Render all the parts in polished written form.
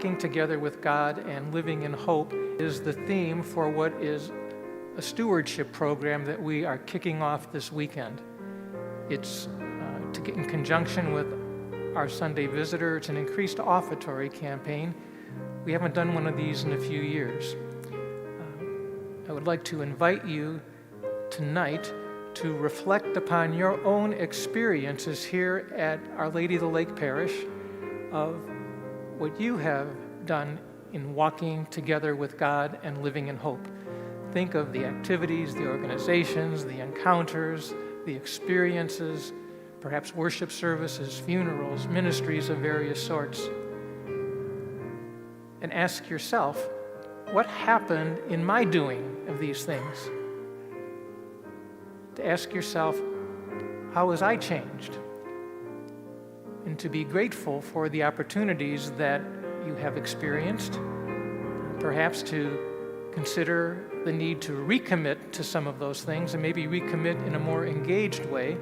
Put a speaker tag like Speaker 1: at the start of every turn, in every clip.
Speaker 1: walking together with God and living in hope is the theme for what is a stewardship program that we are kicking off this weekend. It's in conjunction with our Sunday Visitor. It's an increased offertory campaign. We haven't done one of these in a few years. I would like to invite you tonight to reflect upon your own experiences here at Our Lady of the Lake Parish of what you have done in walking together with God and living in hope. Think of the activities, the organizations, the encounters, the experiences, perhaps worship services, funerals, ministries of various sorts. And ask yourself, what happened in my doing of these things? To ask yourself, how was I changed? And to be grateful for the opportunities that you have experienced, perhaps to consider the need to recommit to some of those things and maybe recommit in a more engaged way,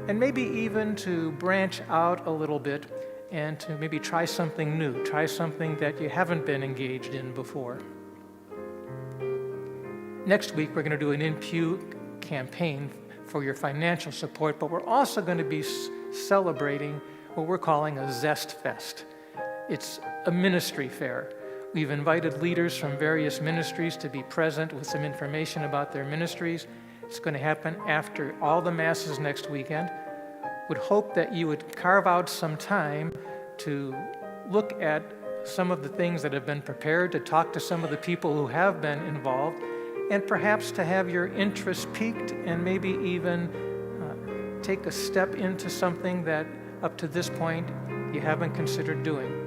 Speaker 1: and maybe even to branch out a little bit and to maybe try something new, try something that you haven't been engaged in before. Next week, we're going to do an in-pew campaign for your financial support, but we're also going to be celebrating what we're calling a Zest Fest. It's a ministry fair. We've invited leaders from various ministries to be present with some information about their ministries. It's going to happen after all the masses next weekend. Would hope that you would carve out some time to look at some of the things that have been prepared, to talk to some of the people who have been involved, and perhaps to have your interest piqued and maybe even take a step into something that up to this point you haven't considered doing.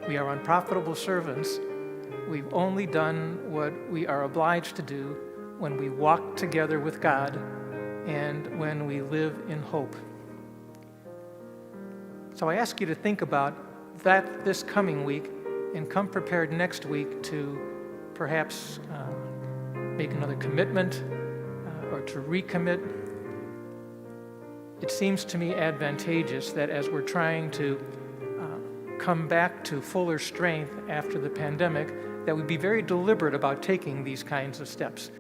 Speaker 1: We are unprofitable servants. We've only done what we are obliged to do when we walk together with God and when we live in hope. So I ask you to think about that this coming week and come prepared next week to perhaps make another commitment or to recommit. It seems to me advantageous that as we're trying to come back to fuller strength after the pandemic, that we be very deliberate about taking these kinds of steps.